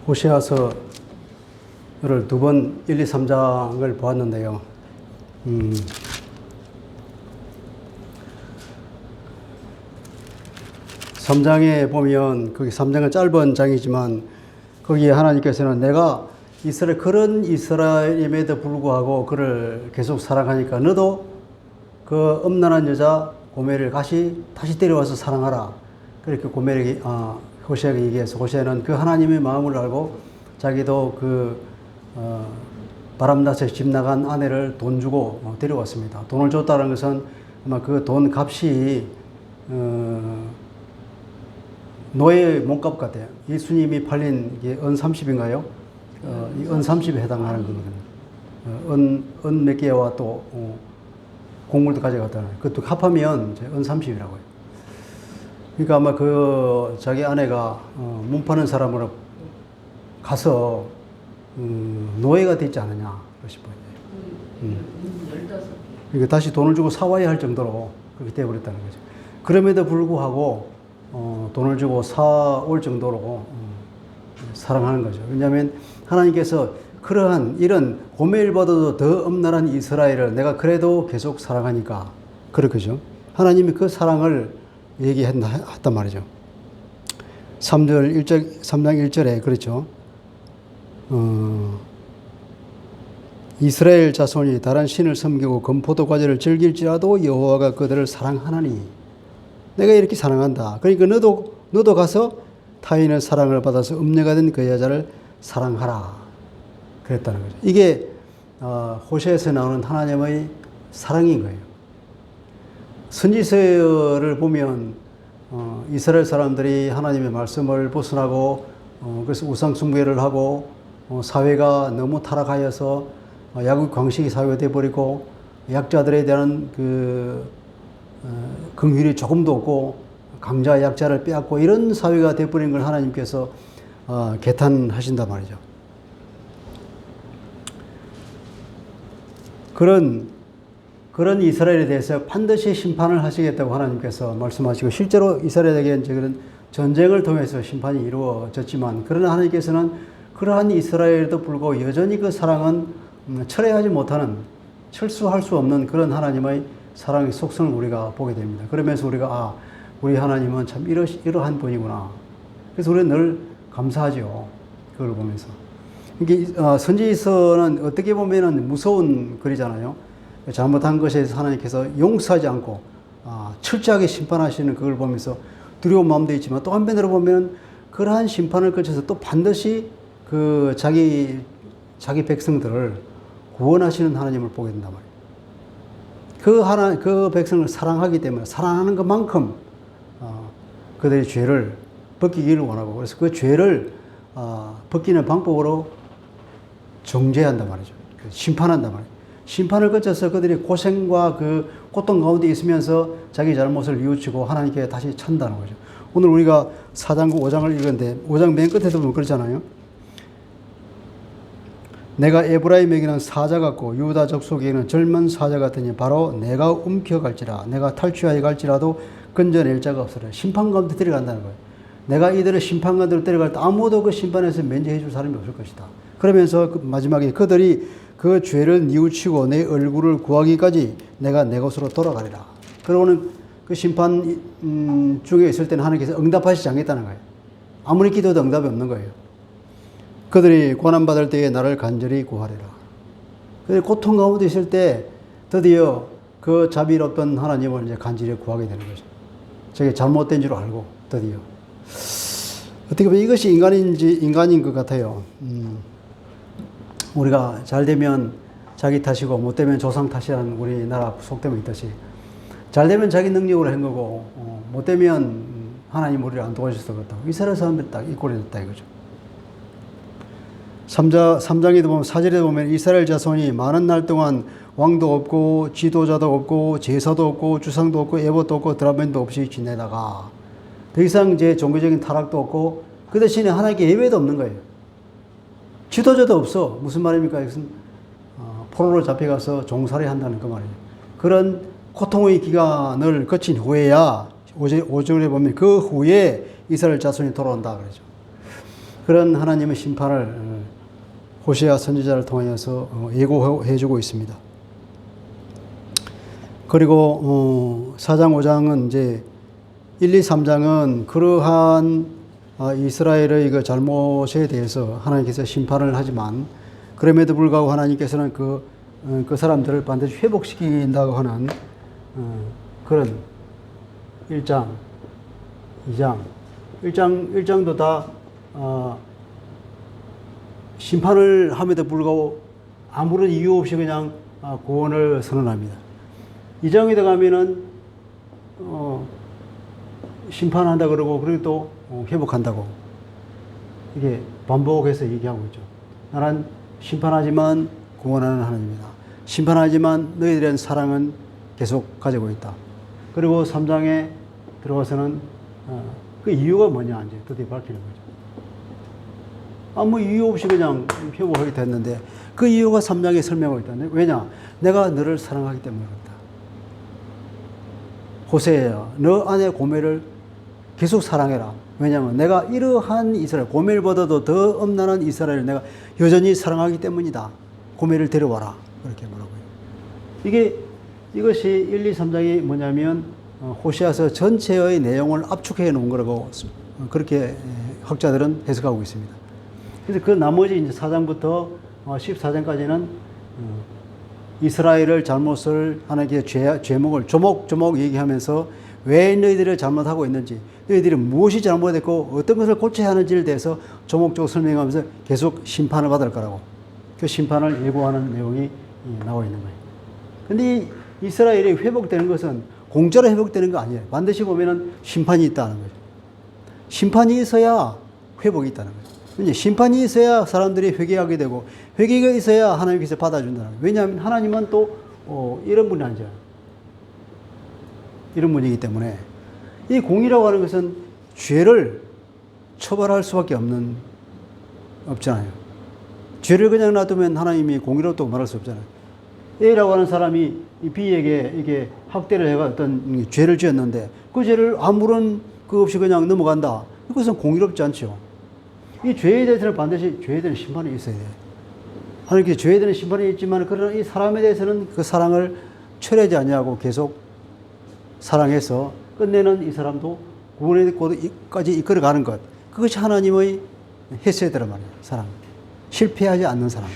호세아서를 두 번 1, 2, 3장을 보았는데요. 3장에 보면 거기 3장은 짧은 장이지만 거기에 하나님께서는 내가 그런 이스라엘임에도 불구하고 그를 계속 사랑하니까 너도 그 음란한 여자 고멜을 다시 데려와서 사랑하라. 그렇게 고멜에게 호세아에게 얘기해서 호세아는 그 하나님의 마음을 알고 자기도 바람나서 집 나간 아내를 돈 주고 데려왔습니다. 돈을 줬다는 것은 아마 그 돈 값이 노예의 몸값 같아요. 예수님이 팔린 게 은 30인가요? 이 은 30에 해당하는 거거든요. 은 몇 개와 또 곡물도 가져갔다는 그것도 합하면 은 30이라고 해요. 그러니까 아마 자기 아내가 몸 파는 사람으로 가서 노예가 됐지 않느냐 싶어요. 그러니까 다시 돈을 주고 사와야 할 정도로 그렇게 되어버렸다는 거죠. 그럼에도 불구하고 돈을 주고 사올 정도로 사랑하는 거죠. 왜냐하면 하나님께서 그러한 이런 고멜보다도 더 엄란한 이스라엘을 내가 그래도 계속 사랑하니까 그렇겠죠. 하나님이 그 사랑을 얘기했단 말이죠. 3장 1절에 그렇죠. 이스라엘 자손이 다른 신을 섬기고 금포도 과자를 즐길지라도 여호와가 그들을 사랑하나니 내가 이렇게 사랑한다. 그러니까 너도 가서 타인의 사랑을 받아서 음녀가 된 그 여자를 사랑하라. 그랬다는 거죠. 이게 호세아에서 나오는 하나님의 사랑인 거예요. 선지서를 보면 이스라엘 사람들이 하나님의 말씀을 벗어나고 그래서 우상 숭배를 하고 사회가 너무 타락하여서 야국 광식이 사회가 되어버리고 약자들에 대한 긍휼이 조금도 없고 강자 약자를 빼앗고 이런 사회가 되어버린 걸 하나님께서 개탄하신단 말이죠. 그런 이스라엘에 대해서 반드시 심판을 하시겠다고 하나님께서 말씀하시고 실제로 이스라엘에게 이제 그런 전쟁을 통해서 심판이 이루어졌지만 그러나 하나님께서는 그러한 이스라엘에도 불구하고 여전히 그 사랑은 철회하지 못하는 철수할 수 없는 그런 하나님의 사랑의 속성을 우리가 보게 됩니다. 그러면서 우리가 우리 하나님은 참 이러한 분이구나. 그래서 우리는 늘 감사하죠. 그걸 보면서. 이게 선지서는 어떻게 보면은 무서운 글이잖아요. 잘못한 것에 대해서 하나님께서 용서하지 않고 철저하게 심판하시는 그걸 보면서 두려운 마음도 있지만 또 한편으로 보면 그러한 심판을 거쳐서 또 반드시 자기 백성들을 구원하시는 하나님을 보게 된단 말이에요. 그 백성을 사랑하기 때문에 사랑하는 것만큼 그들의 죄를 벗기기를 원하고 그래서 그 죄를 벗기는 방법으로 정죄한단 말이죠. 심판한단 말이에요. 심판을 거쳐서 그들이 고생과 그 고통 가운데 있으면서 자기 잘못을 뉘우치고 하나님께 다시 찬다는 거죠. 오늘 우리가 4장과 5장을 읽었는데 5장 맨 끝에도 보면 그렇잖아요. 내가 에브라임에게는 사자 같고 유다 족속에게는 젊은 사자 같으니 바로 내가 움켜갈지라 내가 탈취하여 갈지라도 건져낼 자가 없으라. 심판 가운데 데려간다는 거예요. 내가 이들을 심판 가운데 데려갈 때 아무도 그 심판에서 면제해 줄 사람이 없을 것이다. 그러면서 마지막에 그들이 그 죄를 뉘우치고 내 얼굴을 구하기까지 내가 내 곳으로 돌아가리라. 그러고는 그 심판 중에 있을 때는 하나님께서 응답하시지 않겠다는 거예요. 아무리 기도해도 응답이 없는 거예요. 그들이 고난받을 때에 나를 간절히 구하리라. 그들이 고통 가운데 있을 때 드디어 그 자비롭던 하나님을 이제 간절히 구하게 되는 거죠. 저게 잘못된 줄 알고 드디어. 어떻게 보면 이것이 인간인 것 같아요. 우리가 잘 되면 자기 탓이고 못 되면 조상 탓이라는 우리나라 속담이 있듯이 잘 되면 자기 능력으로 한 거고 못 되면 하나님 우리를 안 도와주셔서 그렇다고. 이스라엘 사람들이 딱 이 꼴이 됐다 이거죠. 3장에도 보면 4절에도 보면 이스라엘 자손이 많은 날 동안 왕도 없고 지도자도 없고 제사도 없고 주상도 없고 에봇도 없고 드라벤도 없이 지내다가 더 이상 이제 종교적인 타락도 없고 그 대신에 하나님께 예배도 없는 거예요. 지도자도 없어. 무슨 말입니까? 이것은 포로로 잡혀가서 종살이 한다는 그 말이에요. 그런 고통의 기간을 거친 후에야 5절에 보면 그 후에 이스라엘 자손이 돌아온다 그러죠. 그런 하나님의 심판을 호세아 선지자를 통하여서 예고해 주고 있습니다. 그리고 4장 5장은 이제 1, 2, 3장은 그러한 이스라엘의 그 잘못에 대해서 하나님께서 심판을 하지만 그럼에도 불구하고 하나님께서는 그 사람들을 반드시 회복시킨다고 하는 그런 1장, 2장, 1장도 다 심판을 함에도 불구하고 아무런 이유 없이 그냥 구원을 선언합니다. 2장에 들어가면은 심판한다 그러고 그리고 또 회복한다고 이게 반복해서 얘기하고 있죠. 나는 심판하지만 구원하는 하나님이다. 심판하지만 너희들에 대한 사랑은 계속 가지고 있다. 그리고 3장에 들어가서는 그 이유가 뭐냐 이제 드디어 밝히는 거죠. 아무 이유 없이 그냥 회복하게 됐는데 그 이유가 3장에 설명하고 있다. 왜냐? 내가 너를 사랑하기 때문에 그렇다. 호세야, 너 안의 고멜을 계속 사랑해라. 왜냐하면 내가 이러한 이스라엘, 고멜보다도 더 엄난한 이스라엘을 내가 여전히 사랑하기 때문이다. 고멜을 데려와라. 그렇게 뭐라고요. 이것이 1, 2, 3장이 뭐냐면 호세아서 전체의 내용을 압축해 놓은 거라고 그렇게 학자들은 해석하고 있습니다. 그래서 그 나머지 이제 4장부터 14장까지는 이스라엘의 잘못을 하나님께 죄목을 조목조목 얘기하면서 왜 너희들이 잘못하고 있는지, 너희들이 무엇이 잘못했고 어떤 것을 고쳐야 하는지에 대해서 조목조목 설명하면서 계속 심판을 받을 거라고. 그 심판을 예고하는 내용이 나와 있는 거예요. 근데 이스라엘이 회복되는 것은 공짜로 회복되는 거 아니에요. 반드시 보면은 심판이 있다는 거죠. 심판이 있어야 회복이 있다는 거죠. 이제 심판이 있어야 사람들이 회개하게 되고 회개가 있어야 하나님께서 받아준다는 거예요. 왜냐하면 하나님은 또 이런 분이 아니잖아요. 이런 분이기 때문에 이 공의라고 하는 것은 죄를 처벌할 수밖에 없잖아요. 죄를 그냥 놔두면 하나님이 공의롭다고 말할 수 없잖아요. A라고 하는 사람이 이 B에게 이게 학대를 해가 어떤 죄를 지었는데 그 죄를 아무런 그 없이 그냥 넘어간다. 이것은 공의롭지 않죠. 이 죄에 대해서는 반드시 죄에 대한 심판이 있어야 돼요. 하나님께 죄에 대한 심판이 있지만 그러나 이 사람에 대해서는 그 사랑을 철회하지 아니하고 계속 사랑해서 끝내는 이 사람도 구원에까지 이끌어가는 것. 그것이 하나님의 헤세드란 말이에요. 사랑. 실패하지 않는 사랑.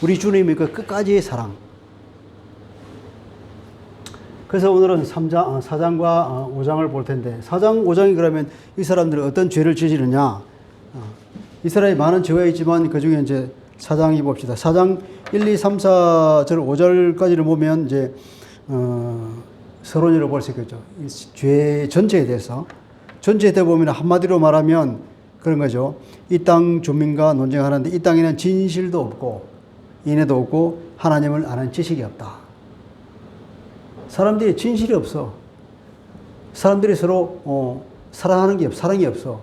우리 주님의 그 끝까지의 사랑. 그래서 오늘은 4장과 5장을 볼 텐데 4장, 5장이 그러면 이 사람들은 어떤 죄를 저지르냐. 이스라엘이 많은 죄가 있지만 그 중에 이제 4장이 봅시다. 4장 1, 2, 3, 4절, 5절까지를 보면 이제 서론으로 볼 수 있겠죠. 죄 전체에 대해서. 전체에 대해 보면 한마디로 말하면 그런 거죠. 이 땅 주민과 논쟁하는데 이 땅에는 진실도 없고 인애도 없고 하나님을 아는 지식이 없다. 사람들이 진실이 없어. 사람들이 서로 사랑이 없어.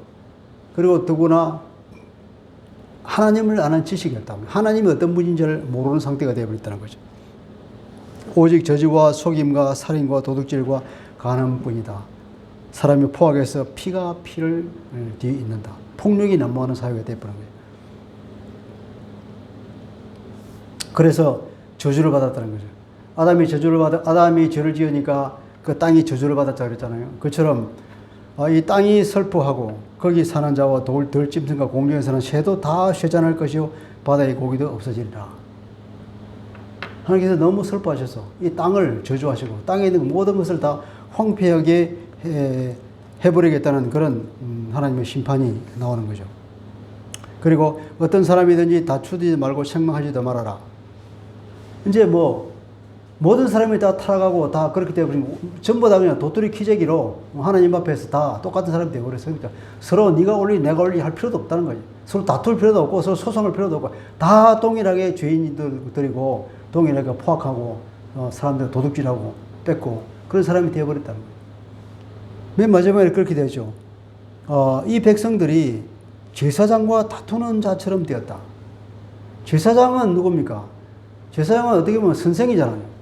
그리고 더구나 하나님을 아는 지식이 없다. 하나님이 어떤 분인지를 모르는 상태가 되어버렸다는 거죠. 오직 저주와 속임과 살인과 도둑질과 간음뿐이다. 사람이 포악해서 피가 피를 뒤에 잇는다. 폭력이 난무하는 사회가 되어버린 거예요. 그래서 저주를 받았다는 거죠. 아담이 죄를 지으니까 그 땅이 저주를 받았다 그랬잖아요. 그처럼 이 땅이 슬퍼하고 거기 사는 자와 들짐승과 공중에 사는 새도 다 쇠잔할 것이요 바다의 고기도 없어지리라. 하나님께서 너무 슬퍼하셔서 이 땅을 저주하시고 땅에 있는 모든 것을 다 황폐하게 해버리겠다는 그런 하나님의 심판이 나오는 거죠. 그리고 어떤 사람이든지 다투지 말고 책망하지도 말아라. 이제 모든 사람이 다 타락하고 다 그렇게 되어버리면 전부 다 그냥 도토리 키재기로 하나님 앞에서 다 똑같은 사람이 되어버렸어요. 그러니까 서로 네가 올리 내가 올리 할 필요도 없다는 거죠. 서로 다툴 필요도 없고 서로 소송할 필요도 없고 다 동일하게 죄인들이고 동일하게 포악하고 사람들 도둑질하고 뺏고 그런 사람이 되어버렸다는 거예요. 맨 마지막에 그렇게 되죠. 이 백성들이 제사장과 다투는 자처럼 되었다. 제사장은 누굽니까? 제사장은 어떻게 보면 선생이잖아요.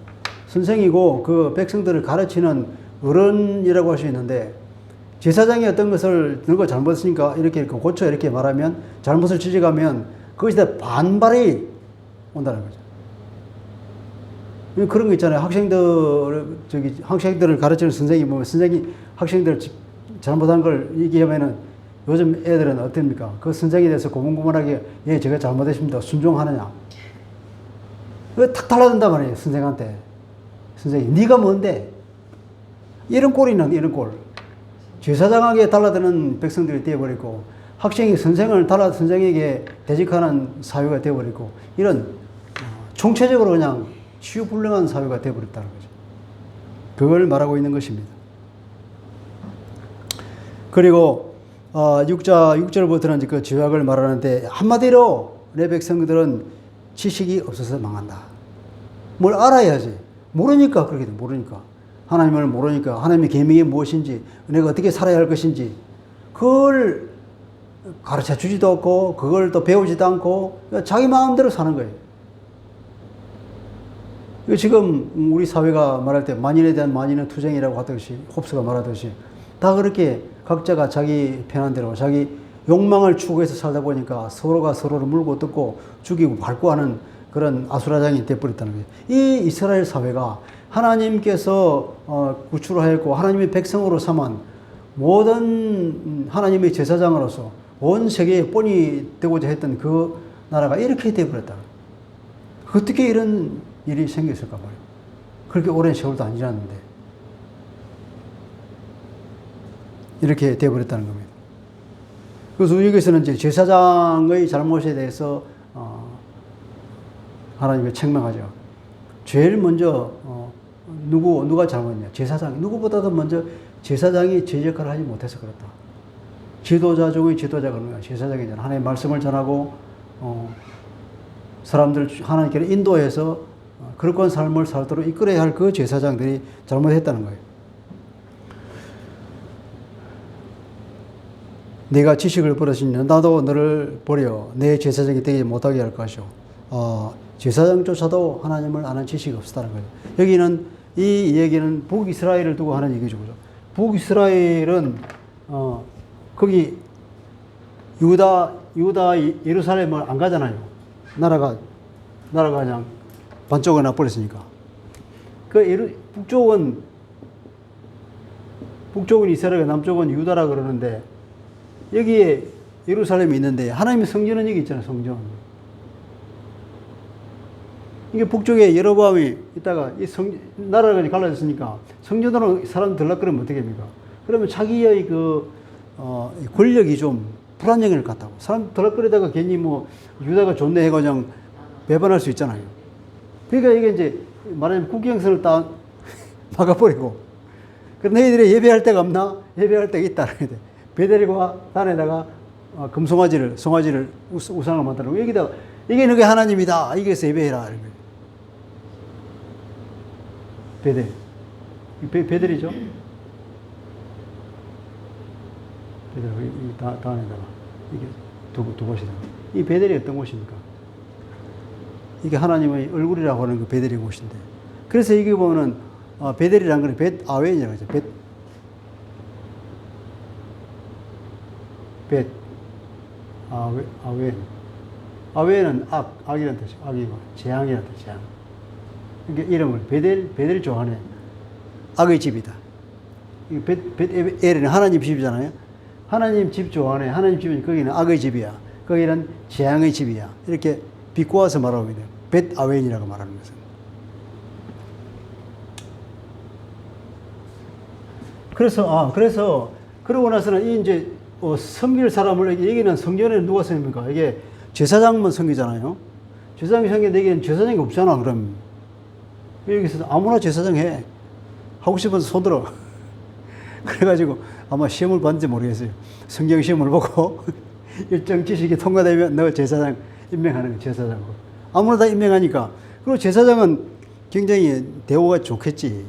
선생이고 그 백성들을 가르치는 어른이라고 할 수 있는데 제사장이 어떤 것을 너가 잘못했으니까 이렇게 고쳐 이렇게 말하면 잘못을 지적하면 그것에 대한 반발이 온다는 거죠. 그런 거 있잖아요. 학생들을 가르치는 선생님이 보면 선생이 학생들 잘못한 걸 얘기하면은 요즘 애들은 어떻습니까? 그 선생에 대해서 고분고분하게 예, 제가 잘못했습니다. 순종하느냐. 그거 탁 달라든단 말이에요. 선생한테. 선생님, 네가 뭔데? 이런 꼴이 있는 이런 꼴. 제사장에게 달라드는 백성들이 되어버리고 학생이 선생에게 대직하는 사회가 되어버리고 이런 총체적으로 그냥 치유불능한 사회가 되어버렸다는 거죠. 그걸 말하고 있는 것입니다. 그리고 6절부터는 그 죄악을 말하는데 한마디로 내 백성들은 지식이 없어서 망한다. 뭘 알아야지. 모르니까 그렇게 돼. 모르니까. 하나님을 모르니까 하나님의 계명이 무엇인지 내가 어떻게 살아야 할 것인지 그걸 가르쳐 주지도 않고 그걸 또 배우지도 않고 자기 마음대로 사는 거예요. 지금 우리 사회가 말할 때 만인에 대한 만인은 투쟁이라고 하듯이 홉스가 말하듯이 다 그렇게 각자가 자기 편한 대로 자기 욕망을 추구해서 살다 보니까 서로가 서로를 물고 뜯고 죽이고 밟고 하는 그런 아수라장이 되어버렸다는 거예요. 이 이스라엘 사회가 하나님께서 구출하였고 하나님의 백성으로 삼은 모든 하나님의 제사장으로서 온 세계에 본이 되고자 했던 그 나라가 이렇게 되어버렸다. 어떻게 이런 일이 생겼을까 말이에요. 그렇게 오랜 세월도 안 지났는데 이렇게 되어버렸다는 겁니다. 그래서 여기서는 이제 제사장의 잘못에 대해서 하나님이 책망하죠. 제일 먼저 누가 잘못했냐? 제사장. 누구보다도 먼저 제사장이 제 역할을 하지 못해서 그렇다. 지도자 중의 지도자가 그런 거야. 제사장이잖아. 하나님의 말씀을 전하고 사람들 하나님께로 인도해서 그릇된 삶을 살도록 이끌어야 할 그 제사장들이 잘못했다는 거예요. 내가 지식을 버렸으니 나도 너를 버려 내 제사장이 되지 못하게 할 것이오. 제사장조차도 하나님을 아는 지식이 없었다는 거예요. 여기는 이 얘기는 북이스라엘을 두고 하는 얘기죠. 북이스라엘은 거기 유다 예루살렘을 안 가잖아요. 나라가 그냥 반쪽에 나버렸으니까. 북쪽은 이스라엘, 남쪽은 유다라 그러는데 여기에 예루살렘이 있는데 하나님의 성전은 여기 있잖아요. 성전. 이게 북쪽에 여로보암이 있다가 나라가 갈라졌으니까 성전으로 사람 들락거리면 어떻게 합니까? 그러면 자기의 권력이 좀 불안정을 갖다고. 사람 들락거리다가 괜히 유다가 좋네 해가 그냥 배반할 수 있잖아요. 그러니까 이게 이제 말하자면 국경선을 딱 막아버리고. 그럼 너희들이 예배할 데가 없나? 예배할 데가 있다. 베델과 단에다가 송아지를 우상을 만들고 여기다가 이게 너희 하나님이다. 여기서 예배해라. 베델이죠. 베델 단에다가 이게 두 곳이다. 이 베델이 어떤 곳입니까? 이게 하나님의 얼굴이라고 하는 그 베델의 곳인데. 그래서 이게 보면은 베델이라는 건 벳아웬이라고 하죠. 아웬은 악이라는 뜻이고, 악이고, 재앙이라는 뜻, 재앙. 그러니까 이름을 베델 조한에 악의 집이다. 벳엘은 하나님 집이잖아요. 하나님 집 조한에 하나님 집이 거기는 악의 집이야. 거기는 재앙의 집이야. 이렇게 비꼬아서 말하고 있는 벳아웬이라고 말하는 것은. 그래서 그러고 나서는 이제 섬길 사람을 여기는 성전에 누가 섬깁니까? 이게 제사장만 섬기잖아요. 제사장이 섬기는데 여기는 제사장이 없잖아. 그럼 여기서 아무나 제사장 해. 하고 싶어서 손들어. 그래가지고 아마 시험을 봤는지 모르겠어요. 성경 시험을 보고 일정 지식이 통과되면 너 제사장 임명하는 거예요. 제사장으로. 아무나 다 임명하니까. 그리고 제사장은 굉장히 대우가 좋겠지.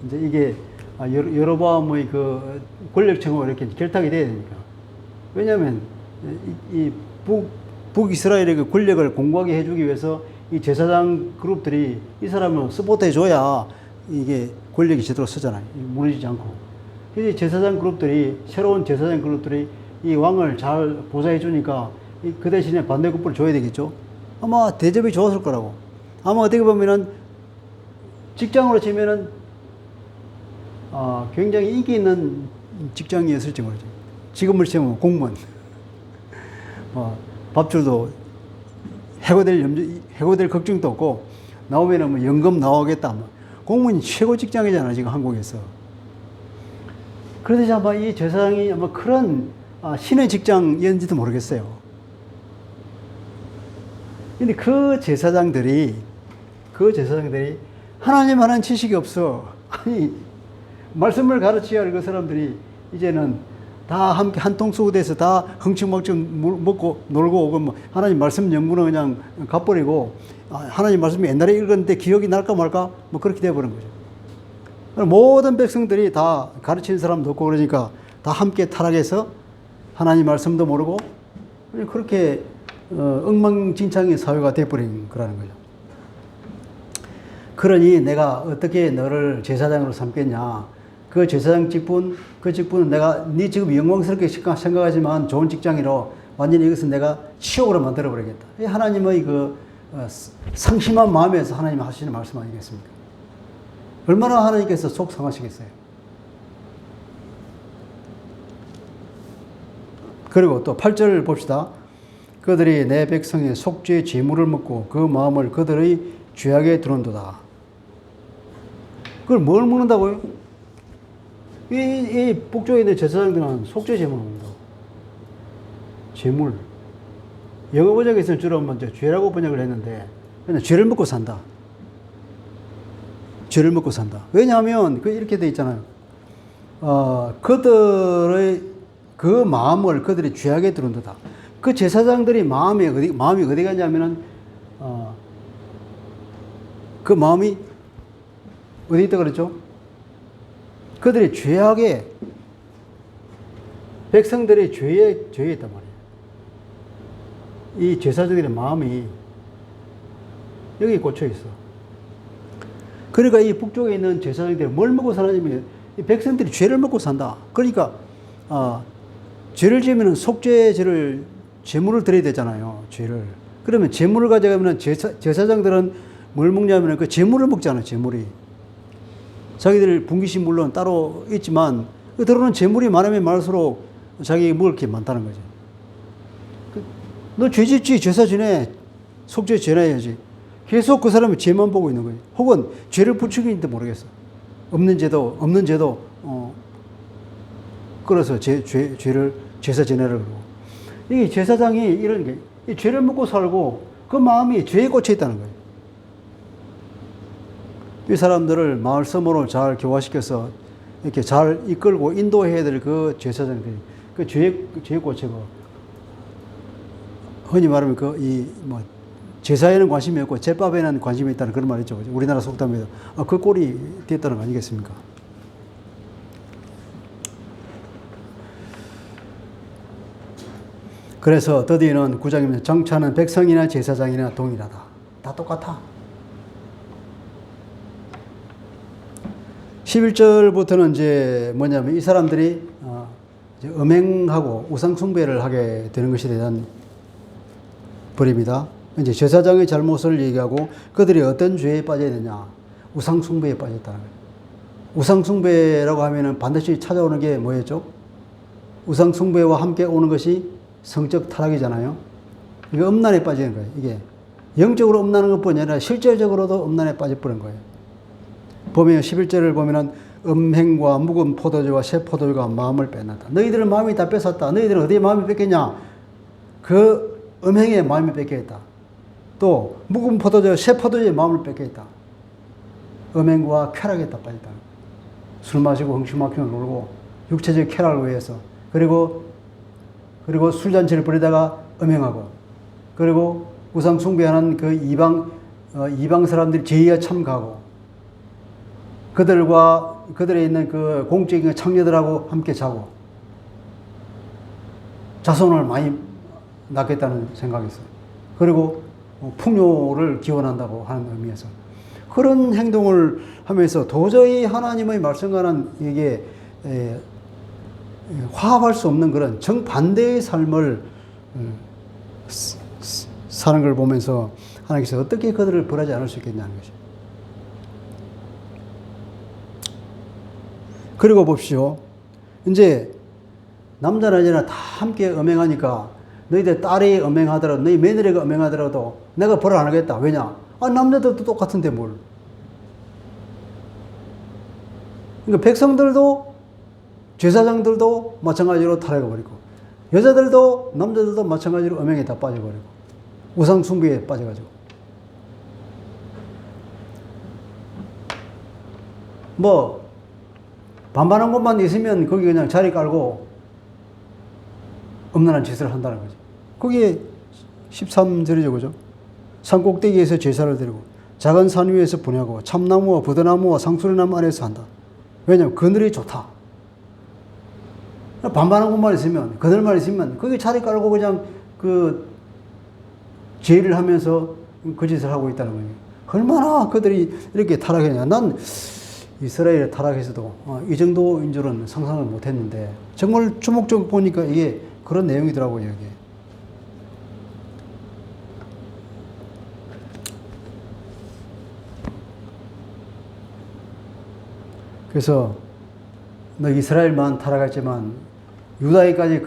이제 이게 여로보암의 그 권력층으로 이렇게 결탁이 돼야 되니까. 왜냐하면 이 북이스라엘의 그 권력을 공고하게 해주기 위해서 이 제사장 그룹들이 이 사람을 서포트해줘야 이게 권력이 제대로 서잖아요. 무너지지 않고. 그래서 제사장 그룹들이, 새로운 제사장 그룹들이 이 왕을 잘 보좌해 주니까 그 대신에 반대급부를 줘야 되겠죠. 아마 대접이 좋았을 거라고. 아마 어떻게 보면은 직장으로 치면은 굉장히 인기 있는 직장이었을지 모르죠. 지금을 치면 공무원. 밥줄도 해고될 걱정도 없고, 나오면은 뭐 연금 나오겠다. 공무원이 최고 직장이잖아, 지금 한국에서. 그래서 아마 이 제사장이 아마 그런 신의 직장이었는지도 모르겠어요. 근데 그 제사장들이 하나님 하나는 지식이 없어. 아니, 말씀을 가르쳐야 할 그 사람들이 이제는 다 함께 한 통수가 돼서 다 흥청망청 먹고 놀고 오고, 뭐 하나님 말씀 연구는 그냥 갚버리고, 하나님 말씀이 옛날에 읽었는데 기억이 날까 말까 뭐 그렇게 돼버린 거죠. 모든 백성들이 다 가르치는 사람도 없고, 그러니까 다 함께 타락해서 하나님 말씀도 모르고 그렇게 엉망진창의 사회가 돼버린 거라는 거죠. 그러니 내가 어떻게 너를 제사장으로 삼겠냐. 그 제사장 직분, 그 직분은 내가 네 지금 영광스럽게 생각하지만 좋은 직장이로 완전히 이것은 내가 치욕으로 만들어버리겠다. 하나님의 그 상심한 마음에서 하나님 하시는 말씀 아니겠습니까? 얼마나 하나님께서 속 상하시겠어요. 그리고 또 8절 봅시다. 그들이 내 백성의 속죄의 제물을 먹고 그 마음을 그들의 죄악에 두는도다. 그걸 뭘 먹는다고요? 이 북쪽에 있는 제사장들은 속죄 제물을 먹는다고. 제물. 영어 번역에서는 주로 먼저 죄라고 번역을 했는데, 그냥 죄를 먹고 산다. 죄를 먹고 산다. 왜냐하면 이렇게 돼 있잖아요. 그들의 그 마음을 그들이 죄악에 두는도다. 그 제사장들이 마음이 어디 갔냐면은 그 마음이 어디 있다 그랬죠? 그들이 죄악에, 백성들의 죄에 있단 말이에요. 이 제사장들의 마음이 여기 꽂혀 있어. 그러니까 이 북쪽에 있는 제사장들이 뭘 먹고 사느냐면, 이 백성들이 죄를 먹고 산다. 그러니까 죄를 지으면 속죄제를 제물을 드려야 되잖아요. 죄를. 그러면 제물을 가져가면 제사장들은 뭘 먹냐면 그 제물을 먹잖아요. 제물이. 자기들 분깃이 물론 따로 있지만 그 들어오는 제물이 많으면 많을수록 자기 먹을 게 많다는 거죠. 너 죄 짓지, 제사 지내, 속죄 지내야지. 계속 그 사람이 죄만 보고 있는 거예요. 혹은 죄를 부추기는데 모르겠어. 없는 죄도 끌어서 죄를 제사 지내라고 그러고. 이 제사장이 이런 게, 이 죄를 먹고 살고 그 마음이 죄에 꽂혀 있다는 거예요. 이 사람들을 마을 섬으로 잘 교화시켜서 이렇게 잘 이끌고 인도해야 될 그 제사장들이 그 죄에 꽂히고, 흔히 말하면 제사에는 관심이 없고 제밥에는 관심이 있다는 그런 말이 있죠. 우리나라 속담에도 그 꼴이 됐다는 거 아니겠습니까? 그래서 더디는 9장입니다. 정차는 백성이나 제사장이나 동일하다. 다 똑같아. 11절부터는 이제 뭐냐면 이 사람들이 이제 음행하고 우상숭배를 하게 되는 것에 대한 벌입니다. 이제 제사장의 잘못을 얘기하고 그들이 어떤 죄에 빠져야 되냐. 우상숭배에 빠졌다는 거예요. 우상숭배라고 하면은 반드시 찾아오는 게 뭐였죠? 우상숭배와 함께 오는 것이 성적 타락이잖아요. 이게 음란에 빠지는 거예요. 이게 영적으로 음란한 것뿐이 아니라 실제적으로도 음란에 빠져버린 거예요. 보면 11절을 보면은 음행과 묵은 포도주와 새 포도주가 마음을 뺏는다. 너희들은 마음이 다 뺏었다. 너희들은 어디에 마음이 뺏겼냐? 그 음행에 마음이 뺏겨있다. 또 묵은 포도주, 새 포도주에 마음을 뺏겨있다. 음행과 쾌락에 다 빠졌다. 술 마시고 흥청망청 놀고 육체적 쾌락을 위해서, 그리고 술잔치를 벌이다가 음행하고, 그리고 우상 숭배하는 그 이방 사람들이 제의에 참가하고, 그들에 있는 그 공적인 창녀들하고 함께 자고, 자손을 많이 낳겠다는 생각이 있어요. 그리고 풍요를 기원한다고 하는 의미에서 그런 행동을 하면서 도저히 하나님의 말씀과는 이게 화합할 수 없는 그런 정반대의 삶을 사는 걸 보면서 하나님께서 어떻게 그들을 벌하지 않을 수 있겠냐는 것이죠. 그리고 봅시오. 이제 남자나 여자나 다 함께 음행하니까 너희들 딸이 음행하더라도 너희 며느리가 음행하더라도 내가 벌을 안 하겠다. 왜냐? 남자들도 똑같은데 뭘. 그러니까 백성들도 제사장들도 마찬가지로 타락해버리고 여자들도 남자들도 마찬가지로 음행에 다 빠져버리고 우상 숭배에 빠져가지고 뭐 반반한 곳만 있으면 거기 그냥 자리 깔고 엄란한 짓을 한다는 거죠. 거기에 13절이죠, 그죠? 산 꼭대기에서 제사를 드리고 작은 산 위에서 분야고 참나무와 버드나무와 상수리나무 안에서 한다. 왜냐하면 그늘이 좋다. 반반한 곳만 있으면, 그늘만 있으면 거기 자리 깔고 그냥 그 제의를 하면서 그 짓을 하고 있다는 거예요. 얼마나 그들이 이렇게 타락했냐. 난 이스라엘에 타락해서도 이 정도인 줄은 상상을 못 했는데 정말 주목적으로 보니까 이게 그런 내용이더라고요, 여기. 그래서 너 이스라엘만 타락했지만 유다에까지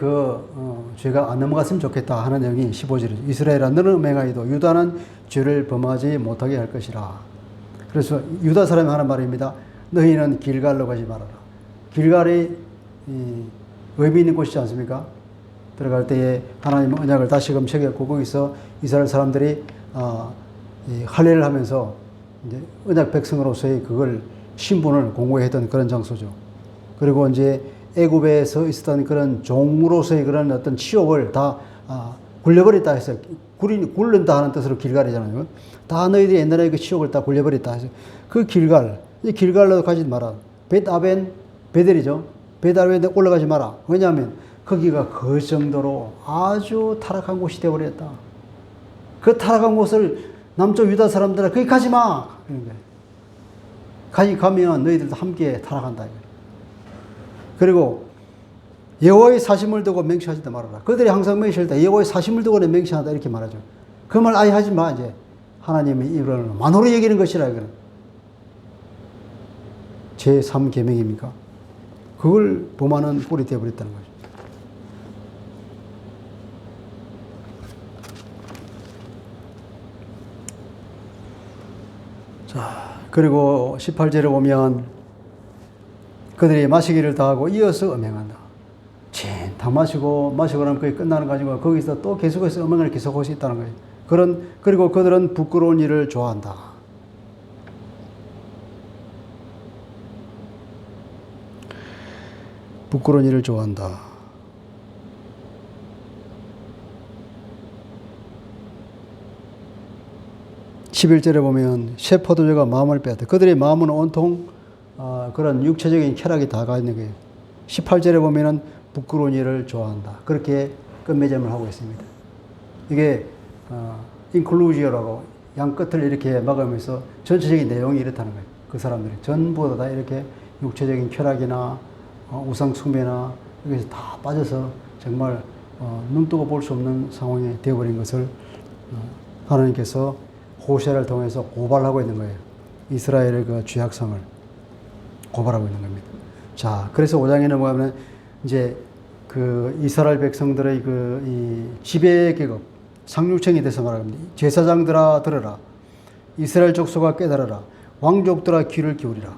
죄가 안 넘어갔으면 좋겠다 하는 내용이 15절이죠. 이스라엘아 너는 음행하여도 유다는 죄를 범하지 못하게 할 것이라. 그래서 유다 사람이 하는 말입니다. 너희는 길갈로 가지 말아라. 길갈이 의미 있는 곳이지 않습니까? 들어갈 때에 하나님의 언약을 다시금 새겼고 거기서 이스라엘 사람들이 할례를 하면서 이제 언약 백성으로서의 그걸 신분을 공고했던 그런 장소죠. 그리고 이제 애굽에서 있었던 그런 종으로서의 그런 어떤 치욕을 다 굴려버렸다 해서 굴른다 하는 뜻으로 길갈이잖아요. 다 너희들이 옛날에 그 치욕을 다 굴려버렸다 해서 그 길갈로 가지 마라. 벳아벤 베델이죠. 벳아벤에 올라가지 마라. 왜냐하면 거기가 그 정도로 아주 타락한 곳이 되어버렸다. 그 타락한 곳을 남쪽 유다 사람들은 거기 가지 마. 거기 가면 너희들도 함께 타락한다. 그리고 여호와의 사심을 두고 맹세하지 말아라. 그들이 항상 맹세할 때 여호와의 사심을 두고는 맹세한다 이렇게 말하죠. 그 말 아예 하지 마. 이제 하나님이 이거는 만호로 여기는 것이라 이거는. 제3계명입니까? 그걸 범하는 꼴이 되어버렸다는 거죠. 자, 그리고 18절에 보면 그들이 마시기를 다하고 이어서 음행한다. 다 마시고 나면 그게 끝나는 가지고 거기서 또 계속해서 음행을 계속할 수 있다는 거예요. 그리고 그들은 부끄러운 일을 좋아한다. 부끄러운 일을 좋아한다. (11절에) 보면 새 포도주가 마음을 빼앗다. 그들의 마음은 온통 그런 육체적인 쾌락이 다 가 있는 거예요. 18절에 보면은 부끄러운 일을 좋아한다. 그렇게 끝맺음을 하고 있습니다. 이게 인클루지어라고 양 끝을 이렇게 막으면서 전체적인 내용이 이렇다는 거예요. 그 사람들이 전부 다 이렇게 육체적인 쾌락이나 우상 숭배나 여기서 다 빠져서 정말 눈 뜨고 볼 수 없는 상황이 되어버린 것을 하나님께서 호세를 통해서 고발하고 있는 거예요. 이스라엘의 그 죄악성을 고발하고 있는 겁니다. 자, 그래서 5장에 넘어가면 이제 그 이스라엘 백성들의 이 지배 계급, 상류층에 대해서 말합니다. 제사장들아 들으라. 이스라엘 족속아 깨달아라. 왕족들아 귀를 기울이라.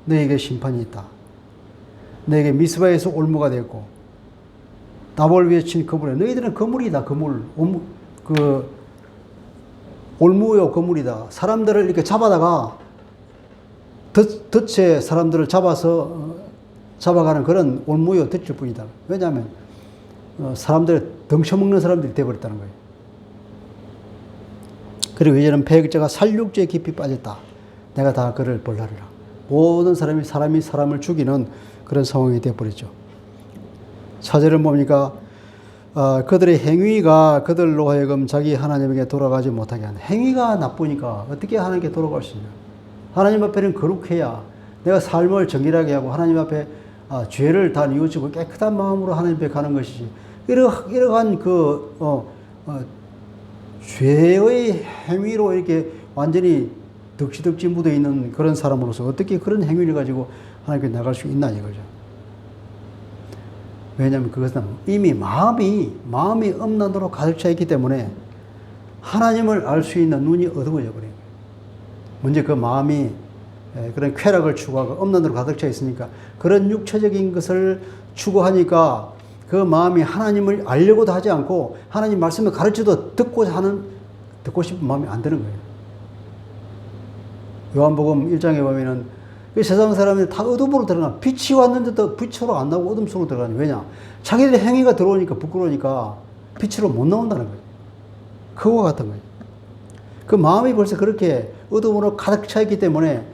너에게 심판이 있다. 너에게 미스바에서 올무가 되었고 다볼 위에 친 거물에 너희들은 거물이다. 거물. 올무요 거물이다. 사람들을 이렇게 잡아다가 덫에 사람들을 잡아가는 그런 올무요 덫일 뿐이다. 왜냐하면 사람들을 덩쳐먹는 사람들이 되어버렸다는 거예요. 그리고 이제는 패역자가 살육죄에 깊이 빠졌다. 내가 다 그를 벌하리라. 모든 사람이 사람을 죽이는 그런 상황이 되어버렸죠. 4절을 보니까 그들의 행위가 그들로 하여금 자기 하나님에게 돌아가지 못하게 하는, 행위가 나쁘니까 어떻게 하나님께 돌아갈 수 있냐. 하나님 앞에는 거룩해야 내가 삶을 정결하게 하고 하나님 앞에 죄를 다 뉘우치고 깨끗한 마음으로 하나님 앞에 가는 것이지. 이러한 죄의 행위로 이렇게 완전히 덕지덕지 묻어 있는 그런 사람으로서 어떻게 그런 행위를 가지고 하나님께 나갈 수 있나 이거죠. 왜냐하면 그것은 이미 마음이 음란으로 가득 차 있기 때문에 하나님을 알 수 있는 눈이 어두워져 버린 거예요. 먼저 그 마음이 그런 쾌락을 추구하고 음란으로 가득 차 있으니까 그런 육체적인 것을 추구하니까 그 마음이 하나님을 알려고도 하지 않고 하나님 말씀을 가르쳐도 듣고 싶은 마음이 안 드는 거예요. 요한복음 1장에 보면은 그 세상 사람들이 다 어둠으로 들어가. 빛이 왔는데도 빛으로 안 나오고 어둠 속으로 들어가니. 왜냐? 자기들의 행위가 들어오니까 부끄러우니까 빛으로 못 나온다는 거예요. 그거 같은 거예요. 그 마음이 벌써 그렇게 어둠으로 가득 차 있기 때문에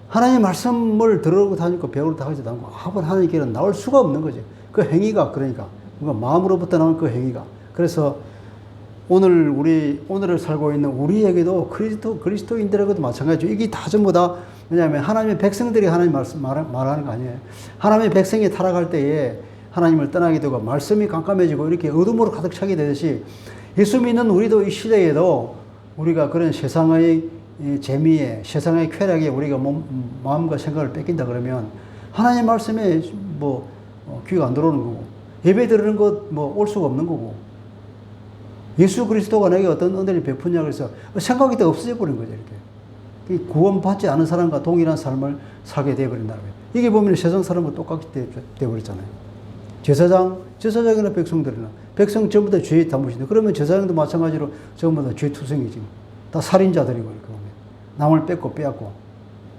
하나님 말씀을 들으려고 하니까 배우러 다가지도 않고 하나님께는 나올 수가 없는 거죠. 그 행위가 그러니까 마음으로부터 나온 그 행위가. 그래서 오늘을 살고 있는 우리에게도 그리스도인들에게도 마찬가지죠. 이게 다 전부 다 왜냐하면 하나님의 백성들이 하나님 말씀 말하는 거 아니에요. 하나님의 백성이 타락할 때에 하나님을 떠나게 되고 말씀이 깜깜해지고 이렇게 어둠으로 가득 차게 되듯이 예수 믿는 우리도 이 시대에도 우리가 그런 세상의 재미에 세상의 쾌락에 우리가 마음과 생각을 뺏긴다 그러면 하나님 말씀에 귀가 안 들어오는 거고 예배 드리는 것 올 수가 없는 거고 예수 그리스도가 내게 어떤 은혜를 베푸냐 그래서 생각이 다 없어져 버린 거죠. 이렇게 구원받지 않은 사람과 동일한 삶을 살게 되어버린다는 거예요. 이게 보면 세상 사람과 똑같이 되어버렸잖아요. 제사장이나 백성 전부 다 죄의 잘못인데 그러면 제사장도 마찬가지로 전부 다 죄투성이지. 다 살인자들이고 이렇게 보면 남을 뺏고 빼앗고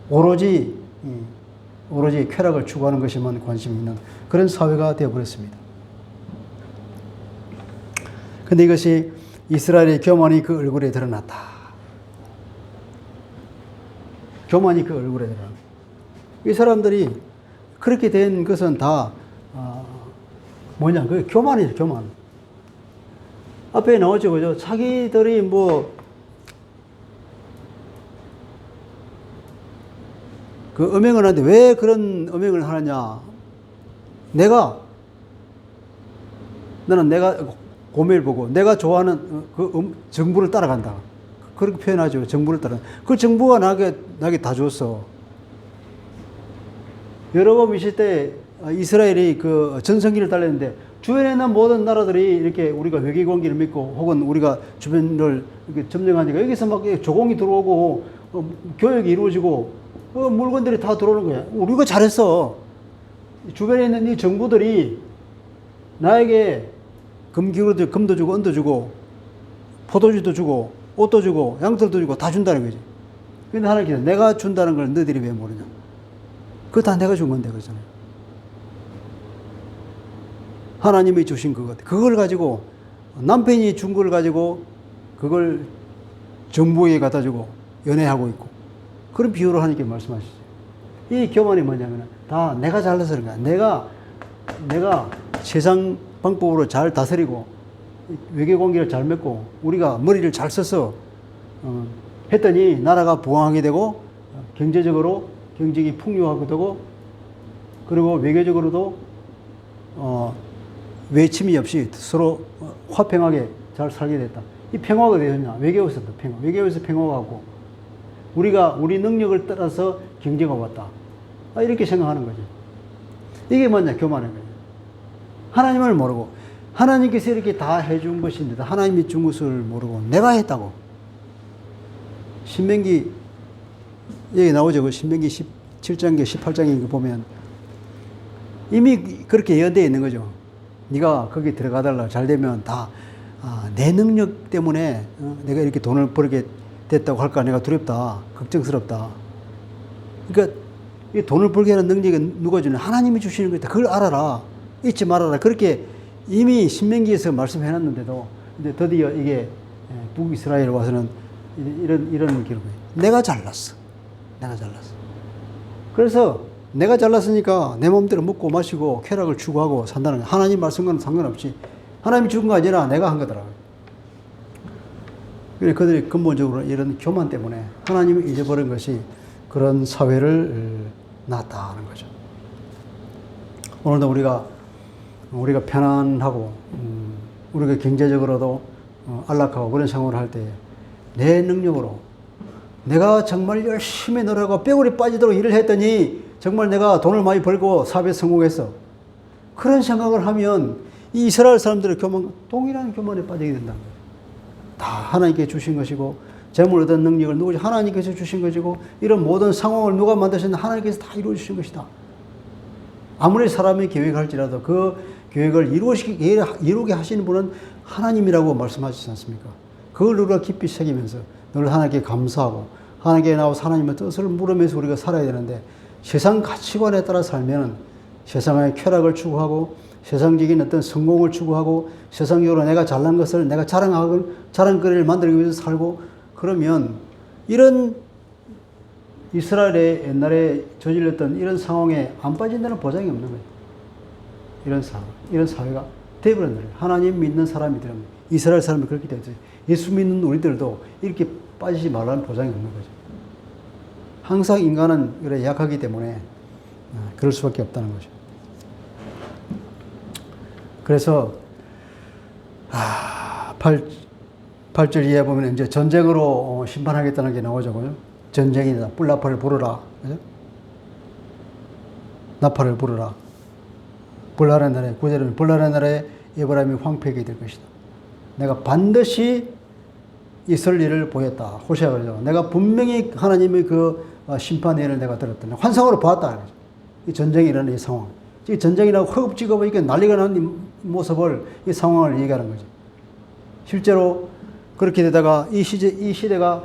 오로지 쾌락을 추구하는 것에만 관심이 있는 그런 사회가 되어버렸습니다. 근데 이것이 이스라엘의 교만이 그 얼굴에 드러났다. 교만이 그 얼굴에 드러났다. 이 사람들이 그렇게 된 것은 다 그 교만이죠, 교만. 앞에 나오죠, 그죠? 자기들이 그 음행을 하는데 왜 그런 음행을 하느냐? 나는 내가 고멜 보고 내가 좋아하는 정부를 따라간다. 그렇게 표현하죠. 정부를 따라. 그 정부가 나게 다 줬어. 여로보암 있을 때 이스라엘이 그 전성기를 달렸는데 주변에 있는 모든 나라들이 이렇게 우리가 외교 관계를 맺고 혹은 우리가 주변을 이렇게 점령하니까 여기서 막 조공이 들어오고 교역이 이루어지고 물건들이 다 들어오는 거야. 우리가 잘했어. 주변에 있는 이 정부들이 나에게 금도 주고 은도 주고 포도주도 주고 옷도 주고 양털도 주고 다 준다는 거지. 근데 하나님께서 내가 준다는 걸 너희들이 왜 모르냐. 그거 다 내가 준 건데 그러잖아요. 하나님이 주신 그걸 가지고 남편이 준 걸 가지고 그걸 정부에 갖다 주고 연애하고 있고 그런 비유로 하나님께 말씀하시죠. 이 교만이 뭐냐면 다 내가 잘나서 그런 거야. 내가 세상 방법으로 잘 다스리고 외교관계를 잘 맺고 우리가 머리를 잘 써서 했더니 나라가 부강하게 되고 경제가 풍요하게 되고 그리고 외교적으로도 외침이 없이 서로 화평하게 잘 살게 됐다. 이 평화가 되었냐? 외교에서도 외교에서 평화가 왔고 우리 능력을 따라서 경제가 왔다. 이렇게 생각하는 거죠. 이게 뭐냐? 교만인 거예요. 하나님을 모르고 하나님께서 이렇게 다 해준 것인데 하나님이 준 것을 모르고 내가 했다고. 신명기 여기 나오죠. 그 신명기 17장에 18장에 보면 이미 그렇게 예언되어 있는 거죠. 네가 거기 들어가달라. 잘 되면 다 내 능력 때문에 내가 이렇게 돈을 벌게 됐다고 할까 내가 두렵다. 걱정스럽다. 그러니까 이 돈을 벌게 하는 능력은 누가 주냐? 하나님이 주시는 거다. 그걸 알아라. 잊지 말아라. 그렇게 이미 신명기에서 말씀해 놨는데도 이제 드디어 이게 북이스라엘 와서는 이런 기록이에요. 내가 잘났어. 그래서 내가 잘났으니까 내 마음대로 먹고 마시고 쾌락을 추구하고 산다는 거예요. 하나님 말씀과는 상관없이 하나님이 죽은 거 아니라 내가 한 거더라고요. 그들이 근본적으로 이런 교만 때문에 하나님을 잊어버린 것이 그런 사회를 낳았다는 거죠. 오늘도 우리가 편안하고 우리가 경제적으로도 안락하고 그런 생활을 할 때 내 능력으로 내가 정말 열심히 노력하고 뼈골이 빠지도록 일을 했더니 정말 내가 돈을 많이 벌고 사업에 성공했어. 그런 생각을 하면 이 이스라엘 사람들의 교만, 동일한 교만에 빠지게 된다는 거예요. 다 하나님께 주신 것이고 재물 얻은 능력을 누구지? 하나님께서 주신 것이고 이런 모든 상황을 누가 만드셨는데 하나님께서 다 이루어 주신 것이다. 아무리 사람이 계획할지라도 그 계획을 이루게 하시는 분은 하나님이라고 말씀하시지 않습니까? 그걸 우리가 깊이 새기면서 늘 하나님께 감사하고 하나님께 나와서 하나님의 뜻을 물으면서 우리가 살아야 되는데 세상 가치관에 따라 살면 세상의 쾌락을 추구하고 세상적인 어떤 성공을 추구하고 세상적으로 내가 잘난 것을 내가 자랑거리를 만들기 위해서 살고 그러면 이런 이스라엘의 옛날에 저질렀던 이런 상황에 안 빠진다는 보장이 없는 거예요. 이런 사회가 되어버린 거예요. 하나님 믿는 사람이들은 이스라엘 사람이 그렇게 되었어요. 예수 믿는 우리들도 이렇게 빠지지 말라는 보장이 없는 거죠. 항상 인간은 그래 약하기 때문에 그럴 수밖에 없다는 거죠. 그래서 8절 이하에 보면 이제 전쟁으로 심판하겠다는 게 나오죠. 그죠? 전쟁이다. 뿔나팔을 부르라. 그죠? 나팔을 부르라. 불나라의 나라에 9절은 불나라의 나라에 에브라임이 황폐하게 될 것이다. 내가 반드시 있을 일을 보였다. 호세아가 그러죠. 내가 분명히 하나님의 그 심판의 일을 내가 들었다. 환상으로 보았다. 이 전쟁이 일어나는 이 상황. 이 전쟁이라고 허겁지겁 이렇게 난리가 나는 모습을, 이 상황을 얘기하는 거죠. 실제로 그렇게 되다가 이 시대가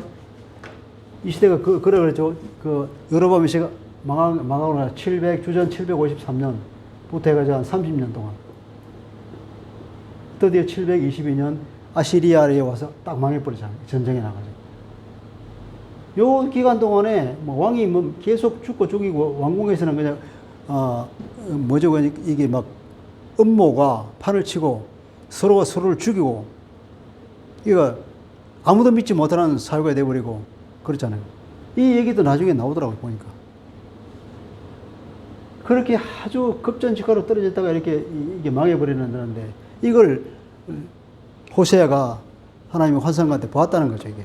그래 그러죠. 여로보암 시가 망하고 나 주전 753년부터 해가지고 한 30년 동안. 드디어 722년 아시리아에 와서 딱 망해버리잖아요. 전쟁에 나가지고. 요 기간 동안에 왕이 계속 죽고 죽이고 왕궁에서는 그냥 이게 막 음모가 판을 치고 서로가 서로를 죽이고 이거 아무도 믿지 못하는 사회가 돼버리고 그렇잖아요. 이 얘기도 나중에 나오더라고요, 보니까. 그렇게 아주 급전직하로 떨어졌다가 이게 망해버리는데 이걸 호세아가 하나님의 환상한테 보았다는 거죠, 이게.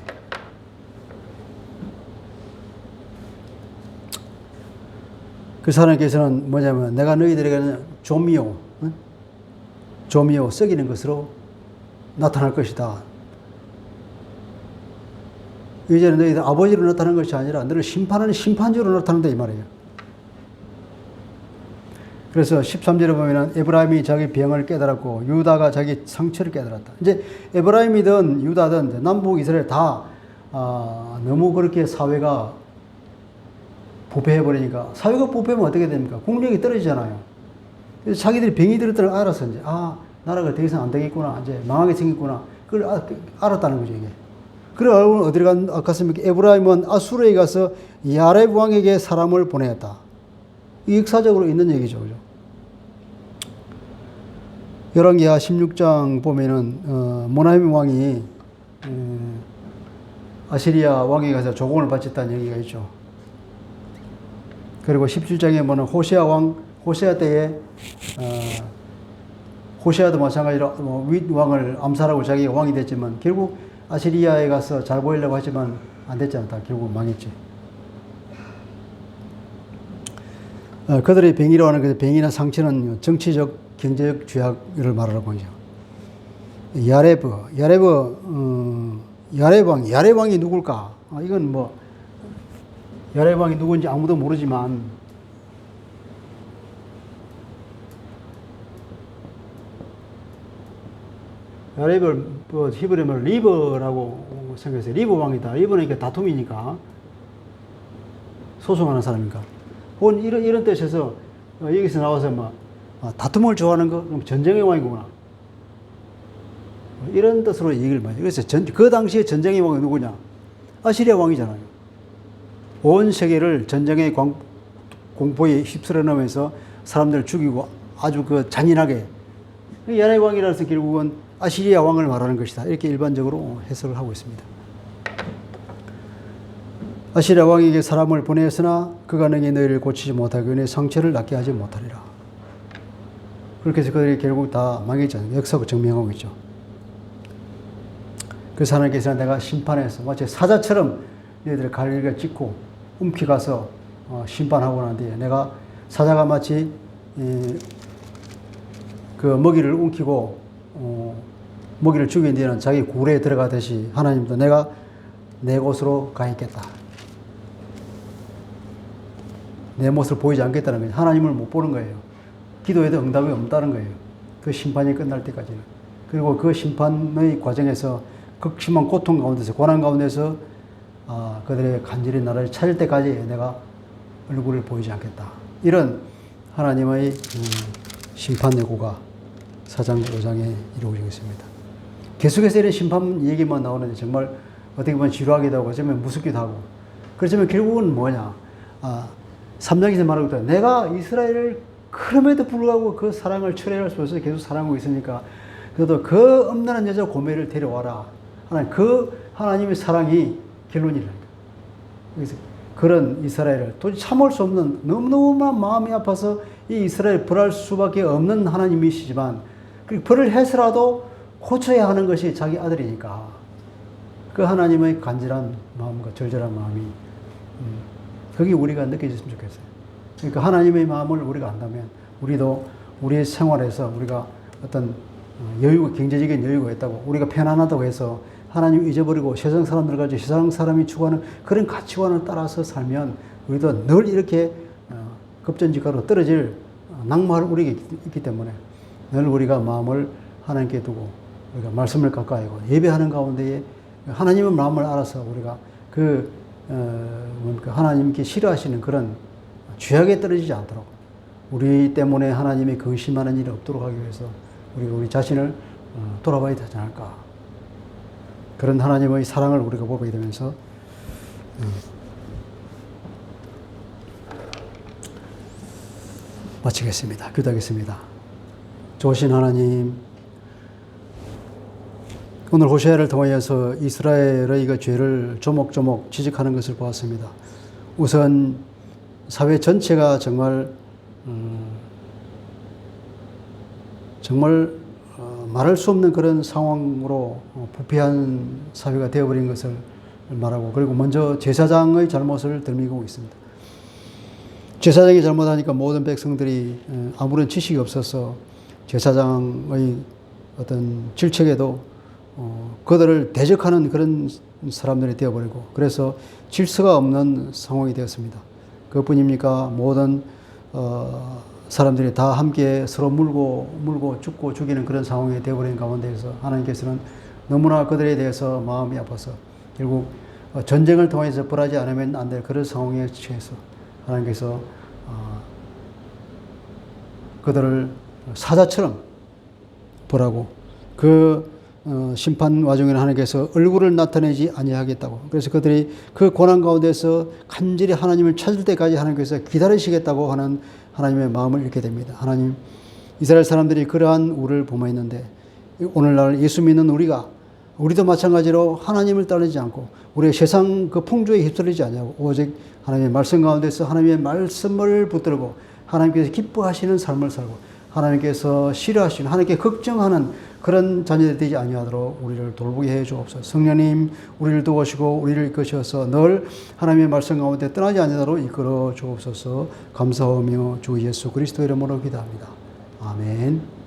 그래서 하나님께서는 뭐냐면 내가 너희들에게는 조미요, 썩이는 것으로 나타날 것이다. 이제는 너희들 아버지로 나타나는 것이 아니라 너를 심판하는 심판주로 나타난다 이 말이에요. 그래서 13절에 보면은 에브라임이 자기 병을 깨달았고 유다가 자기 상처를 깨달았다. 이제 에브라임이든 유다든 남북 이스라엘 다 너무 그렇게 사회가 부패해버리니까 사회가 부패하면 어떻게 됩니까? 국력이 떨어지잖아요. 그래서 자기들이 병이 들었다는 걸 알아서 이제 나라가 더 이상 안 되겠구나, 이제 망하게 생겼구나, 그걸 알았다는 거죠 이게. 그래 알고 어디를 갔습니까? 에브라임은 아수르에 가서 야렙 왕에게 사람을 보내었다. 이 역사적으로 있는 얘기죠, 그죠? 열왕기하 16장 보면은 모나임 왕이 아시리아 왕에게 가서 조공을 바쳤다는 얘기가 있죠. 그리고 17장에 보면 호세아 때에 호세아도 마찬가지로 윗 왕을 암살하고 자기가 왕이 됐지만 결국 아시리아에 가서 잘 보이려고 하지만 안 됐잖아. 다 결국 망했지. 그들의 병이라고 하는 그 병이나 상처는 정치적, 경제적 죄악을 말하라고 하죠. 야렙 왕이 누굴까? 이건 야렙 왕이 누군지 아무도 모르지만 야렙을 히브리어 말로 리브라고 생각해서 리브 왕이다. 리브는 이게 다툼이니까 소송하는 사람이니까. 혹은 이런 뜻에서 여기서 나와서 다툼을 좋아하는 거 그럼 전쟁의 왕이구나. 이런 뜻으로 얘기를 많이. 그래서 그 당시에 전쟁의 왕이 누구냐? 아시리아 왕이잖아요. 온 세계를 전쟁의 공포에 휩쓸어 넣으면서 사람들을 죽이고 아주 잔인하게. 야렙 왕이라서 결국은 아시리아 왕을 말하는 것이다. 이렇게 일반적으로 해석을 하고 있습니다. 아시리아 왕에게 사람을 보내었으나 그가 능히 너희를 고치지 못하고 너희 상처를 낫게 하지 못하리라. 그렇게 해서 그들이 결국 다 망했잖아요. 역사가 증명하고 있죠. 그래서 하나님께서는 내가 심판해서 마치 사자처럼 너희들의 갈기를 찍고 움켜가서 심판하고 난 뒤에 내가 사자가 마치 그 먹이를 움키고 먹이를 죽인 뒤에는 자기 굴에 들어가듯이 하나님도 내가 내 곳으로 가 있겠다. 내 모습을 보이지 않겠다는 거예요. 하나님을 못 보는 거예요. 기도에도 응답이 없다는 거예요. 그 심판이 끝날 때까지는. 그리고 그 심판의 과정에서 극심한 고통 가운데서, 고난 가운데서 그들의 간절히 나를 찾을 때까지 내가 얼굴을 보이지 않겠다. 이런 하나님의 심판 예고가 4장 5장에 이루어지고 있습니다. 계속해서 이런 심판 얘기만 나오는데 정말 어떻게 보면 지루하기도 하고 어쩌면 무섭기도 하고, 그렇지만 결국은 뭐냐, 3장에서 말하고 있다. 내가 이스라엘을 그럼에도 불구하고 그 사랑을 철회할 수 없어서 계속 사랑하고 있으니까 그래도 그 엄난한 여자 고멜을 데려와라. 그 하나님의 사랑이 결론이라니까. 그래서 그런 이스라엘을 도저히 참을 수 없는, 너무너무 마음이 아파서 이 이스라엘을 벌할 수밖에 없는 하나님이시지만 그 벌을 해서라도 고쳐야 하는 것이 자기 아들이니까 그 하나님의 간절한 마음과 절절한 마음이 그게 우리가 느껴졌으면 좋겠어요. 그러니까 하나님의 마음을 우리가 안다면 우리도 우리의 생활에서 우리가 어떤 여유가, 경제적인 여유가 있다고, 우리가 편안하다고 해서 하나님 잊어버리고 세상 사람들 가지고 세상 사람이 추구하는 그런 가치관을 따라서 살면 우리도 늘 이렇게 급전직하로 떨어질 낙마할 우리에게 있기 때문에 늘 우리가 마음을 하나님께 두고 우리가 말씀을 가까이 하고 예배하는 가운데에 하나님의 마음을 알아서 우리가 하나님께 싫어하시는 그런 죄악에 떨어지지 않도록, 우리 때문에 하나님이 근심하는 일이 없도록 하기 위해서 우리가 우리 자신을 돌아봐야 되지 않을까. 그런 하나님의 사랑을 우리가 보게 되면서 마치겠습니다. 기도하겠습니다. 좋으신 하나님, 오늘 호세아를 통하여서 이스라엘의 그 죄를 조목조목 지적하는 것을 보았습니다. 우선 사회 전체가 정말 말할 수 없는 그런 상황으로 부패한 사회가 되어버린 것을 말하고, 그리고 먼저 제사장의 잘못을 들미고 있습니다. 제사장이 잘못하니까 모든 백성들이 아무런 지식이 없어서 제사장의 어떤 질책에도 그들을 대적하는 그런 사람들이 되어버리고, 그래서 질서가 없는 상황이 되었습니다. 그것뿐입니까? 모든 사람들이 다 함께 서로 물고 죽고 죽이는 그런 상황이 되어버린 가운데에서 하나님께서는 너무나 그들에 대해서 마음이 아파서 결국 전쟁을 통해서 벌하지 않으면 안 될 그런 상황에 처해서 하나님께서 그들을 사자처럼 벌하고, 그 심판 와중에는 하나님께서 얼굴을 나타내지 아니하겠다고, 그래서 그들이 그 고난 가운데서 간절히 하나님을 찾을 때까지 하나님께서 기다리시겠다고 하는 하나님의 마음을 읽게 됩니다. 하나님, 이스라엘 사람들이 그러한 우를 범했는데 오늘날 예수 믿는 우리도 마찬가지로 하나님을 따르지 않고 우리의 세상 그 풍조에 휩쓸리지 아니하고 오직 하나님의 말씀 가운데서 하나님의 말씀을 붙들고 하나님께서 기뻐하시는 삶을 살고 하나님께서 싫어하시는, 하나님께 걱정하는 그런 자녀들이 되지 아니하도록 우리를 돌보게 해 주옵소서. 성령님, 우리를 도우시고 우리를 이끄셔서 늘 하나님의 말씀 가운데 떠나지 아니하도록 이끌어 주옵소서. 감사하며 주 예수 그리스도 이름으로 기도합니다. 아멘.